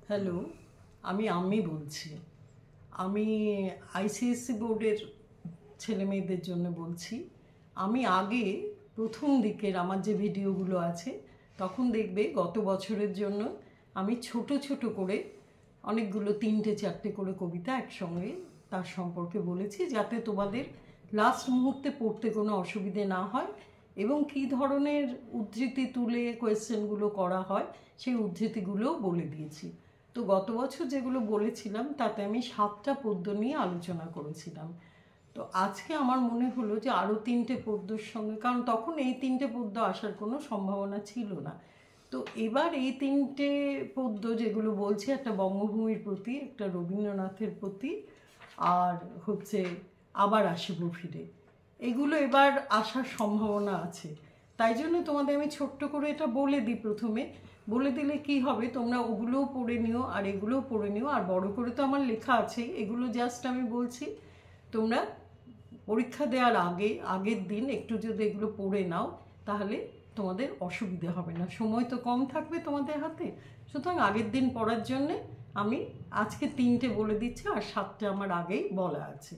Hello, আমি বলছি। আমি আইসিএসসি বোর্ডের ছেলেমেয়েদের জন্য বলছি। আমি আগে প্রথম দিকের আমার যে ভিডিওগুলো আছে তখন দেখবে গত বছরের জন্য আমি ছোট ছোট করে অনেকগুলো 3-4টে করে কবিতা একসঙ্গে তার সম্পর্কে বলেছি, যাতে তোমাদের লাস্ট মুহূর্তে পড়তে কোনো অসুবিধে না হয় এবং কী ধরনের উদ্ধৃতি তুলে কোয়েশ্চেনগুলো করা হয় সেই উদ্ধৃতিগুলোও বলে দিয়েছি। তো গত বছর যেগুলো বলেছিলাম তাতে আমি 7টা পদ্য নিয়ে আলোচনা করেছিলাম। তো আজকে আমার মনে হলো যে আরও 3টে পদ্যর সঙ্গে, কারণ তখন এই 3টে পদ্য আসার কোনো সম্ভাবনা ছিল না, তো এবার এই 3টে পদ্য যেগুলো বলছি, একটা বঙ্গভূমির প্রতি, একটা রবীন্দ্রনাথের প্রতি, আর হচ্ছে আবার আসিব ফিরে, এগুলো এবার আসার সম্ভাবনা আছে। তাই জন্য তোমাদের আমি ছোট্ট করে এটা বলে দিই। প্রথমে বলে দিলে কি হবে, তোমরা ওগুলোও পড়ে নিও আর এগুলোও পড়ে নিও। আর বড় করে তো আমার লেখা আছেই, এগুলো জাস্ট আমি বলছি তোমরা পরীক্ষা দেওয়ার আগের দিন একটু যদি এগুলো পড়ে নাও তাহলে তোমাদের অসুবিধে হবে না, সময় তো কম থাকবে তোমাদের হাতে। সুতরাং আগের দিন পড়ার জন্যে আমি আজকে 3টে বলে দিচ্ছি, আর 7টে আমার আগেই বলা আছে।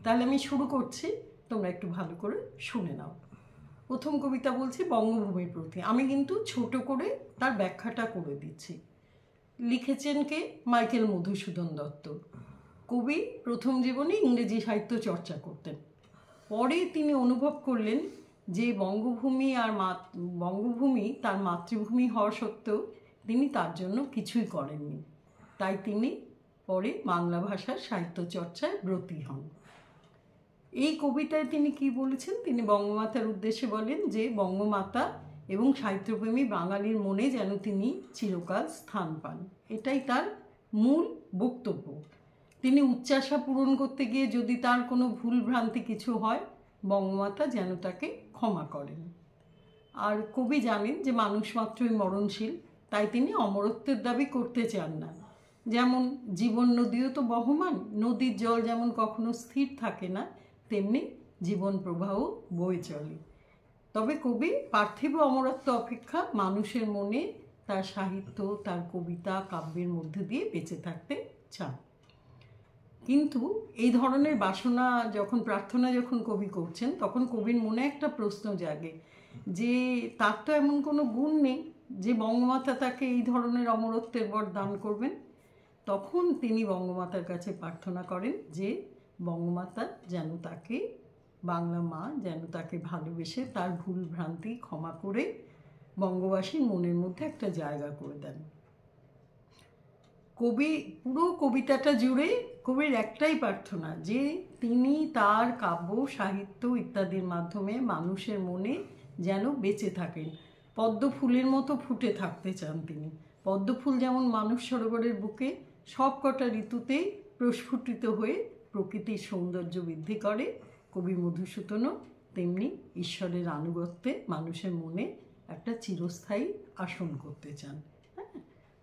তাহলে আমি শুরু করছি, তোমরা একটু ভালো করে শুনে নাও। প্রথম কবিতা বলছি বঙ্গভূমির প্রতি। আমি কিন্তু ছোট করে তার ব্যাখ্যাটা করে দিচ্ছি। লিখেছেন কে? মাইকেল মধুসূদন দত্ত। কবি প্রথম জীবনে ইংরেজি সাহিত্য চর্চা করতেন। পরে তিনি অনুভব করলেন যে বঙ্গভূমি তার মাতৃভূমি হওয়া সত্ত্বেও তিনি তার জন্য কিছুই করেননি। তাই তিনি পরে বাংলা ভাষার সাহিত্য চর্চায় ব্রতী হন। এই কবিতায় তিনি কি বলেছেন? তিনি বঙ্গমাতার উদ্দেশ্যে বলেন যে বঙ্গমাতা এবং সাহিত্যপ্রেমী বাঙালির মনে যেন তিনি চিরকাল স্থান পান। এটাই তার মূল বক্তব্য। তিনি উচ্চাশা পূরণ করতে গিয়ে যদি তার কোনো ভুল ভ্রান্তি কিছু হয়, বঙ্গমাতা যেন তাকে ক্ষমা করেন। আর কবি জানেন যে মানুষ মাত্রই মরণশীল, তাই তিনি অমরত্বের দাবি করতে চান না। যেমন জীবন নদীও তো বহমান, নদীর জল যেমন কখনো স্থির থাকে না, তেমনি জীবন প্রবাহ বয়ে চলে। তবে কবি পার্থিব অমরত্ব অপেক্ষা মানুষের মনে তার সাহিত্য, তার কবিতা, কাব্যের মধ্যে দিয়ে বেঁচে থাকতে চান। কিন্তু এই ধরনের বাসনা প্রার্থনা যখন কবি করছেন, তখন কবির মনে একটা প্রশ্ন জাগে যে তার তো এমন কোনো গুণ নেই যে বঙ্গমাতা তাকে এই ধরনের অমরত্বের বর দান করবেন। তখন তিনি বঙ্গমাতার কাছে প্রার্থনা করেন যে বঙ্গমাতা যেন তাকে, বাংলা মা যেন তাকে ভালোবেসে তার ভুল ভ্রান্তি ক্ষমা করে বঙ্গবাসীর মনের মধ্যে একটা জায়গা করে দেন। কবি পুরো কবিতাটা জুড়ে কবির একটাই প্রার্থনা যে তিনি তার কাব্য, সাহিত্য ইত্যাদির মাধ্যমে মানুষের মনে যেন বেঁচে থাকেন, পদ্ম ফুলের মতো ফুটে থাকতে চান তিনি। পদ্ম ফুল যেমন মানুষ সরোবরের বুকে সব কটা ঋতুতেই প্রস্ফুটিত হয়ে প্রকৃতির সৌন্দর্য বৃদ্ধি করে, কবি মধুসূদনও তেমনি ঈশ্বরের আনুগত্যে মানুষের মনে একটা চিরস্থায়ী আসন করতে চান।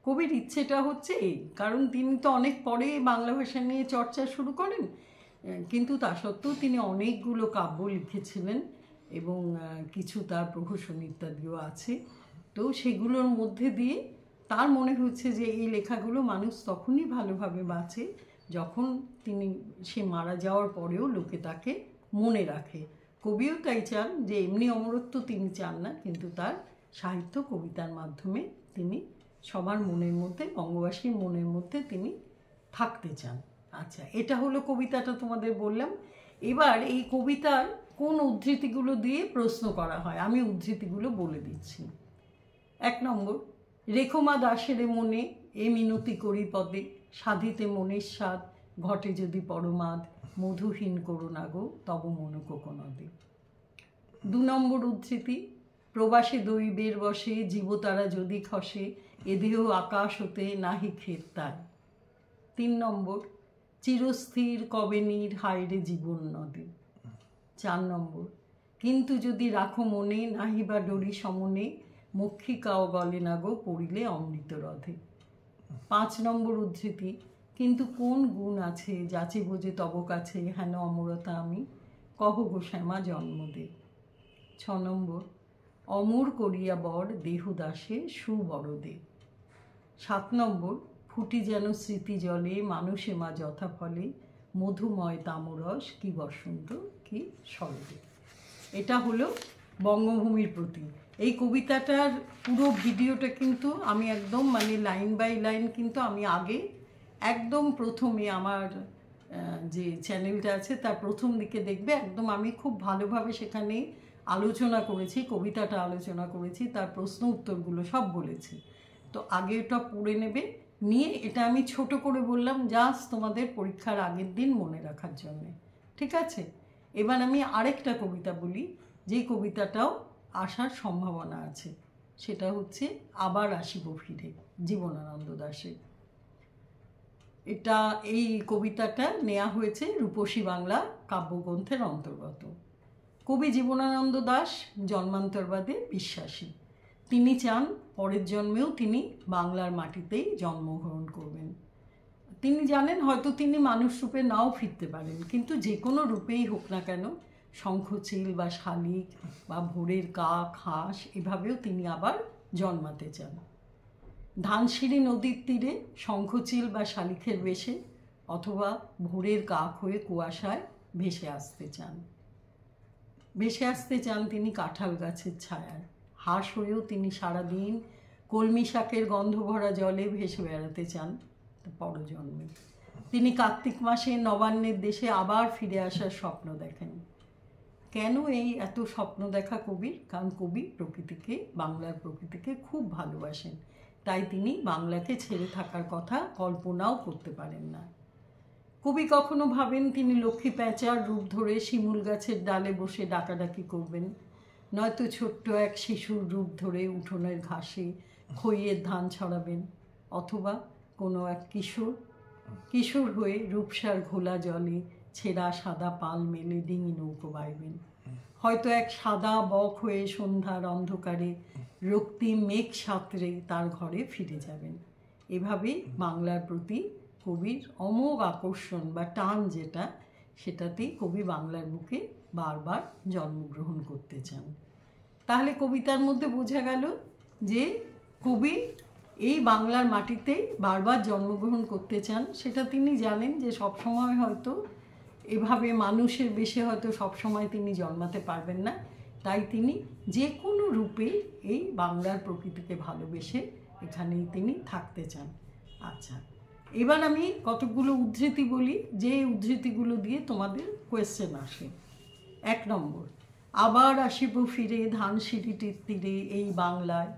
কবির ইচ্ছেটা হচ্ছে এই, কারণ তিনি তো অনেক পরে বাংলা ভাষা নিয়ে চর্চা শুরু করেন, কিন্তু তা সত্ত্বেও তিনি অনেকগুলো কাব্য লিখেছিলেন এবং কিছু তার প্রহসন ইত্যাদিও আছে। তো সেগুলোর মধ্যে দিয়ে তার মনে হচ্ছে যে এই লেখাগুলো মানুষ তখনই ভালোভাবে বাঁচে যখন সে মারা যাওয়ার পরেও লোকে তাকে মনে রাখে। কবিও তাই চান যে এমনি অমরত্ব তিনি চান না, কিন্তু তার সাহিত্য কবিতার মাধ্যমে তিনি সবার মনের মধ্যে, বঙ্গবাসীর মনের মধ্যে তিনি থাকতে চান। আচ্ছা, এটা হলো কবিতাটা তোমাদের বললাম। এবার এই কবিতার কোন উদ্ধৃতিগুলো দিয়ে প্রশ্ন করা হয় আমি উদ্ধৃতিগুলো বলে দিচ্ছি। 1 নম্বর, রেখমা দাসের মনে এ মিনতি করি পদে, সাধিতে মনের স্বাদ ঘটে যদি পরমাদ, মধুহীন করুণা গো তব মনোকোকনদে। 2 নম্বর উদ্ধৃতি, প্রবাসে দৈবের বসে জীবতারা যদি খসে, এ দেহ আকাশ হতে নাহি ক্ষেত তার। 3 নম্বর, চিরস্থির কবে নীর হায়রে জীবন নদে। 4 নম্বর, কিন্তু যদি রাখো মনে নাহি বা ডরি সমনে, মক্ষিকাও গলে না গো পড়িলে অমৃত রথে। 5 নম্বর উদ্ধৃতি, কিন্তু কোন গুণ আছে যাচে বোঝে তব কাছে হেন অমরতা আমি, কহ গো শ্যামা জন্ম দে। 6 নম্বর, অমর করিয়া বর দেহদাসে সুবরদে। 7 নম্বর, ফুটি যেন স্মৃতি জলে মানুষে মা যথাফলে, মধুময় তামরস কি বসন্ত কি শরদে। এটা হলো বঙ্গভূমির প্রতি। এই কবিতাটার পুরো ভিডিওটা কিন্তু আমি একদম মানে লাইন বাই লাইন কিন্তু আমি আগে একদম প্রথমে আমার যে চ্যানেলটা আছে তার প্রথম দিকে দেখবে, একদম আমি খুব ভালোভাবে সেখানে আলোচনা করেছি, কবিতাটা আলোচনা করেছি, তার প্রশ্ন উত্তরগুলো সব বলেছি। তো আগে এটা পড়ে নেবে, নিয়ে এটা আমি ছোট করে বললাম জাস্ট তোমাদের পরীক্ষার আগের দিন মনে রাখার জন্যে, ঠিক আছে? এবার আমি আরেকটা কবিতা বলি, যেই কবিতাটাও আসার সম্ভাবনা আছে, সেটা হচ্ছে আবার আসিব ফিরে, জীবনানন্দ দাশের। এটা এই কবিতাটা নেওয়া হয়েছে রূপসী বাংলা কাব্যগ্রন্থের অন্তর্গত। কবি জীবনানন্দ দাশ জন্মান্তরবাদে বিশ্বাসী। তিনি চান পরের জন্মেও তিনি বাংলার মাটিতেই জন্মগ্রহণ করবেন। তিনি জানেন হয়তো তিনি মানুষ রূপে নাও ফিরতে পারেন, কিন্তু যে কোনো রূপেই হোক না কেন, শঙ্খচিল বা শালিক বা ভোরের কাক, হাঁস, এভাবেও তিনি আবার জন্মাতে চান। ধানসিঁড়ি নদীর তীরে শঙ্খচিল বা শালিকের বেশে, অথবা ভোরের কাক হয়ে কুয়াশায় ভেসে আসতে চান। ভেসে আসতে চান তিনি কাঁঠাল গাছের ছায়ায়। হাঁস হয়েও তিনি সারাদিন কলমি শাকের গন্ধ ভরা জলে ভেসে বেড়াতে চান পরজন্মে। তিনি কার্তিক মাসে নবান্নের দেশে আবার ফিরে আসার স্বপ্ন দেখেন। কেন এই এত স্বপ্ন দেখা কবির? কারণ কবি প্রকৃতিকে, বাংলার প্রকৃতিকে খুব ভালোবাসেন, তাই তিনি বাংলাকে ছেড়ে থাকার কথা কল্পনাও করতে পারেন না। কবি কখনো ভাবেন তিনি লক্ষ্মী প্যাঁচার রূপ ধরে শিমুল গাছের ডালে বসে ডাকাডাকি করবেন, নয়তো ছোট্ট এক শিশুর রূপ ধরে উঠোনের ঘাসে খইয়ের ধান ছড়াবেন, অথবা কোনো এক কিশোর হয়ে রূপসার ঘোলা জলে ছেঁড়া সাদা পাল মেলে ডিঙি নৌকো বাইবেন। হয়তো এক সাদা বক হয়ে সন্ধ্যার অন্ধকারে রক্তিম মেঘ সাঁতরে তার ঘরে ফিরে যাবেন। এভাবেই বাংলার প্রতি কবির অমোঘ আকর্ষণ বা টান যেটা, সেটাতেই কবি বাংলার বুকে বারবার জন্মগ্রহণ করতে চান। তাহলে কবিতার মধ্যে বোঝা গেল যে কবি এই বাংলার মাটিতেই বারবার জন্মগ্রহণ করতে চান। সেটা তিনি জানেন যে সবসময় হয়তো এভাবে মানুষের বেশে হয়তো সবসময় তিনি জন্মাতে পারবেন না, তাই তিনি যে কোনো রূপে এই বাংলার প্রকৃতিকে ভালোবেসে এখানেই তিনি থাকতে চান। আচ্ছা, এবার আমি কতগুলো উদ্ধৃতি বলি, যে উদ্ধৃতিগুলো দিয়ে তোমাদের কোয়েশ্চেন আসে। 1 নম্বর, আবার আসিব ফিরে ধানসিঁড়িটির তীরে এই বাংলায়,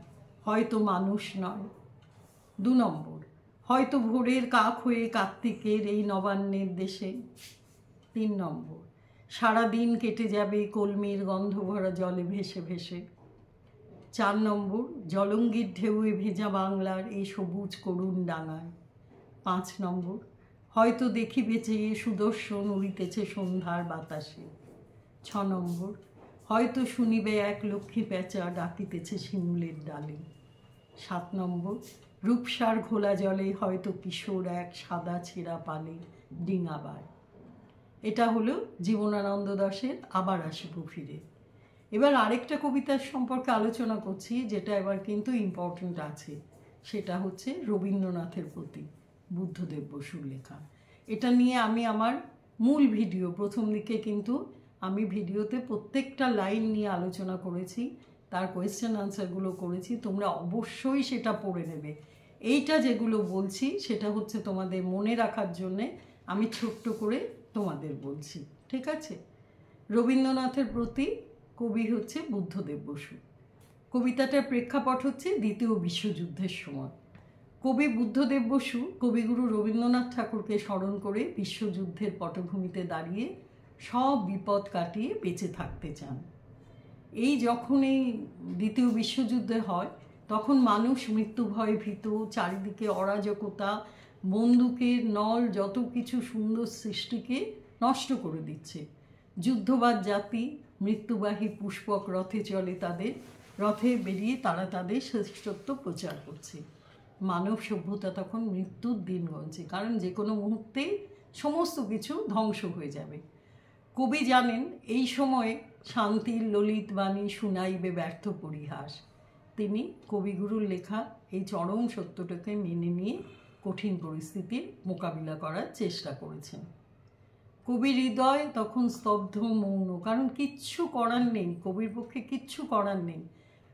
হয়তো মানুষ নয়। 2 নম্বর, হয়তো ভোরের কাক হয়ে কার্তিকের এই নবান্নের দেশে। 3 নম্বর, সারাদিন কেটে যাবে কলমির গন্ধ ভরা জলে ভেসে ভেসে। 4 নম্বর, জলঙ্গির ঢেউয়ে ভেজা বাংলার এই সবুজ করুণ ডাঙায়। 5 নম্বর, হয়তো দেখিবে চেয়ে সুদর্শন উড়িতেছে সন্ধ্যার বাতাসে। 6 নম্বর, হয়তো শুনিবে এক লক্ষ্মী প্যাঁচা ডাকিতেছে শিমুলের ডালে। 7 নম্বর, রূপসার ঘোলা জলে হয়তো কিশোর এক সাদা ছেঁড়া পালে ডিঙাবার। এটা হলো জীবনানন্দ দাশের আবার আসিব ফিরে। এবার আরেকটা কবিতার সম্পর্কে আলোচনা করছি, যেটা এবার কিন্তু ইম্পর্টেন্ট আছে, সেটা হচ্ছে রবীন্দ্রনাথের প্রতি বুদ্ধদেব বসুর লেখা। এটা নিয়ে আমি আমার মূল ভিডিও প্রথম দিকে কিন্তু আমি ভিডিওতে প্রত্যেকটা লাইন নিয়ে আলোচনা করেছি, তার কোয়েশ্চেন আনসারগুলো করেছি, তোমরা অবশ্যই সেটা পড়ে নেবে। এইটা যেগুলো বলছি সেটা হচ্ছে তোমাদের মনে রাখার জন্যে আমি ছোট্ট করে তোমাদের বলছি, ঠিক আছে? রবীন্দ্রনাথের প্রতি কবি হচ্ছে বুদ্ধদেব বসু। কবিতাটার প্রেক্ষাপট হচ্ছে দ্বিতীয় বিশ্বযুদ্ধের সময়। কবি বুদ্ধদেব বসু কবিগুরু রবীন্দ্রনাথ ঠাকুরকে স্মরণ করে বিশ্বযুদ্ধের পটভূমিতে দাঁড়িয়ে সব বিপদ কাটিয়ে বেঁচে থাকতে চান। এই যখন এই দ্বিতীয় বিশ্বযুদ্ধে হয় তখন মানুষ মৃত্যু ভয়ে ভীত, চারিদিকে অরাজকতা, বন্দুকের নল যত কিছু সুন্দর সৃষ্টিকে নষ্ট করে দিচ্ছে। যুদ্ধবাজ জাতি মৃত্যুবাহী পুষ্পক রথে চলে, তাদের রথে বেরিয়ে তারা তাদের শ্রেষ্ঠত্ব প্রচার করছে। মানব সভ্যতা তখন মৃত্যুর দিন গুনছে, কারণ যে কোনো মুহূর্তে সমস্ত কিছু ধ্বংস হয়ে যাবে। কবি জানেন এই সময়ে শান্তির ললিত বাণী শুনাইবে ব্যর্থ পরিহাস। তিনি কবিগুরুর লেখা এই চরম সত্যটাকে মেনে নিয়ে কঠিন পরিস্থিতির মোকাবিলা করার চেষ্টা করেছেন। কবির হৃদয় তখন স্তব্ধ, মৌন, কারণ কিচ্ছু করার নেই, কবির পক্ষে কিচ্ছু করার নেই।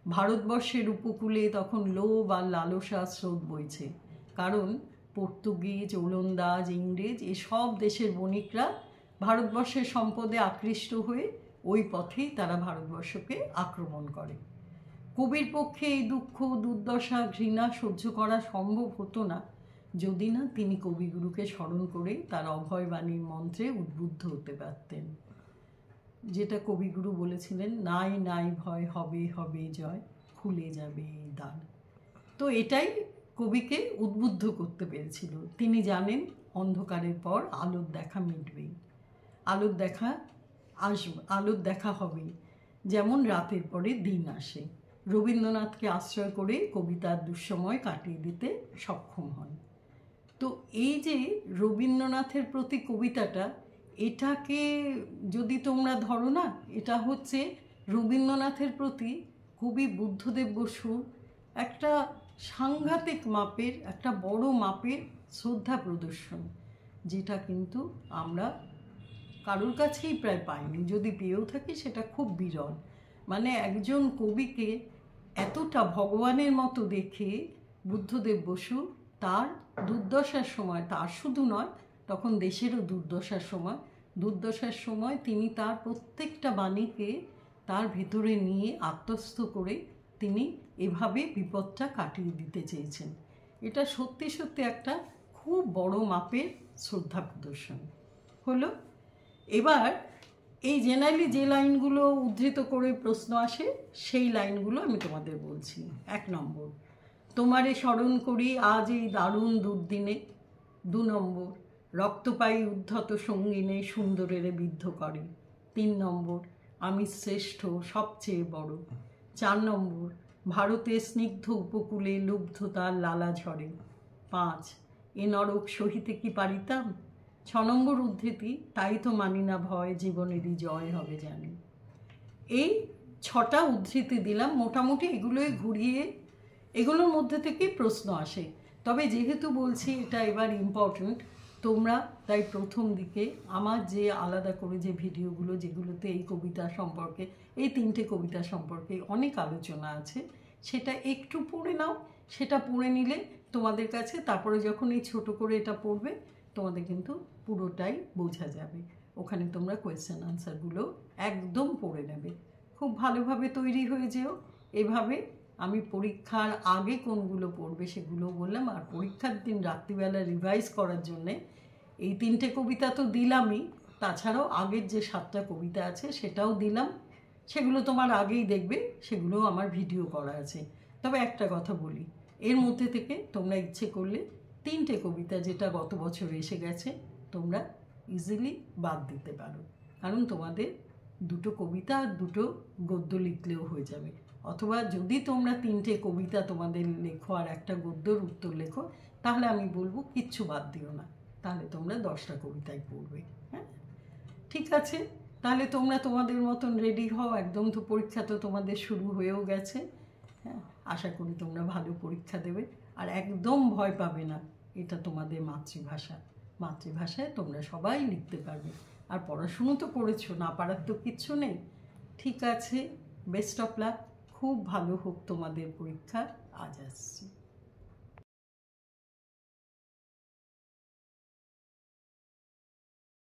ভারতবর্ষের উপকূলে তখন লোভ আর লালসা স্রোত বইছে, কারণ পর্তুগিজ, ওলন্দাজ, ইংরেজ এসব দেশের বণিকরা ভারতবর্ষের সম্পদে আকৃষ্ট হয়ে ওই পথেই তারা ভারতবর্ষকে আক্রমণ করে। কবির পক্ষে এই দুঃখ, দুর্দশা, ঘৃণা সহ্য করা সম্ভব হতো না যদি না তিনি কবিগুরুকে স্মরণ করে তার অভয়বাণীর মন্ত্রে উদ্বুদ্ধ হতে পারতেন। যেটা কবিগুরু বলেছিলেন, নাই নাই ভয়, হবে হবে জয়, খুলে যাবে এই দ্বার। তো এটাই কবিকে উদ্বুদ্ধ করতে পেরেছিল। তিনি জানেন অন্ধকারের পর আলোর দেখা মিটবেই, আলোর দেখা আসবে, আলোর দেখা হবেই, যেমন রাতের পরে দিন আসে। রবীন্দ্রনাথকে আশ্রয় করে কবিতার দুঃসময় কাটিয়ে দিতে সক্ষম হন। তো এই যে রবীন্দ্রনাথের প্রতি কবিতাটা, এটাকে যদি তোমরা ধরো না, এটা হচ্ছে রবীন্দ্রনাথের প্রতি কবি বুদ্ধদেব বসুর একটা সাংঘাতিক মাপের, একটা বড় মাপের শ্রদ্ধা প্রদর্শন, যেটা কিন্তু আমরা কারোর কাছেই প্রায় পাইনি। যদি পেয়েও থাকি সেটা খুব বিরল। মানে একজন কবিকে এতটা ভগবানের মতো দেখে বুদ্ধদেব বসু তার দুর্দশার সময়, তার শুধু নয়, তখন দেশেরও দুর্দশার সময় তিনি তার প্রত্যেকটা বাণীকে তার ভেতরে নিয়ে আত্মস্থ করে তিনি এভাবে বিপদটা কাটিয়ে দিতে চেয়েছেন। এটা সত্যি সত্যি একটা খুব বড় মাপের শ্রদ্ধা প্রদর্শন হলো। এবার এই জেনারেলি যে লাইনগুলো উদ্ধৃত করে প্রশ্ন আসে সেই লাইনগুলো আমি তোমাদের বলছি। 1 নম্বর, তোমারে স্মরণ করি আজ এই দারুণ দুর্দিনে। 2 নম্বর, রক্ত পাই উদ্ধত সঙ্গিনে সুন্দরেরে বিদ্ধ করে। 3 নম্বর, আমি শ্রেষ্ঠ সবচেয়ে বড়। 4 নম্বর, ভারতের স্নিগ্ধ উপকূলে লুব্ধতার লালা ঝরে। 5, এ নরক সহিতে কি পারিতাম। 6 নম্বর উদ্ধৃতি, তাই তো মানি না ভয়, জীবনেরই জয় হবে জানি। এই 6টা উদ্ধৃতি দিলাম। মোটামুটি এগুলোই ঘুরিয়ে এগুলোর মধ্যে থেকেই প্রশ্ন আসে। তবে যেহেতু বলছি এটা এবার ইম্পর্ট্যান্ট, তোমরা তাই প্রথম দিকে আমার যে আলাদা করে যে ভিডিওগুলো, যেগুলোতে এই কবিতা সম্পর্কে, এই 3টে কবিতা সম্পর্কে অনেক আলোচনা আছে, সেটা একটু পড়ে নাও। সেটা পড়ে নিলে তোমাদের কাছে তারপরে যখন এই ছোট করে এটা পড়বে, তোমাদের কিন্তু পুরোটাই বোঝা যাবে। ওখানে তোমরা কোয়েশ্চেন আনসারগুলো একদম পড়ে নেবে। খুব ভালোভাবে তৈরি হয়ে যেও। এভাবে আমি পরীক্ষার আগে কোনগুলো পড়বে সেগুলো বললাম, আর পরীক্ষার দিন রাত্রিবেলা রিভাইজ করার জন্যে এই 3টে কবিতা তো দিলামই, তাছাড়াও আগের যে 7টা কবিতা আছে সেটাও দিলাম। সেগুলো তোমার আগেই দেখবে, সেগুলো আমার ভিডিও করা আছে। তবে একটা কথা বলি, এর মধ্যে থেকে তোমরা ইচ্ছে করলে 3টে কবিতা যেটা গত বছর এসে গেছে তোমরা ইজিলি বাদ দিতে পারো, কারণ তোমাদের 2টো কবিতা আর 2টো গদ্য লিখলেও হয়ে যাবে। অথবা যদি তোমরা 3টে কবিতা তোমাদের লেখো আর একটা গদ্যর উত্তর লেখো, তাহলে আমি বলবো কিচ্ছু বাদ দিও না, তাহলে তোমরা 10টা কবিতাই পড়বে। হ্যাঁ, ঠিক আছে, তাহলে তোমরা তোমাদের মতন রেডি হও। একদম তো পরীক্ষা তো তোমাদের শুরু হয়েও গেছে। হ্যাঁ, আশা করি তোমরা ভালো পরীক্ষা দেবে। আর একদম ভয় পাবে না, এটা তোমাদের মাতৃভাষা। মাতৃভাষায় তোমরা সবাই লিখতে পারবে। আর পড়াশুনো তো করেছো, না পারার তো কিচ্ছু নেই। ঠিক আছে, বেস্ট অফ লাক। খুব ভালো হোক তোমাদের পরীক্ষা। আজ আসছি।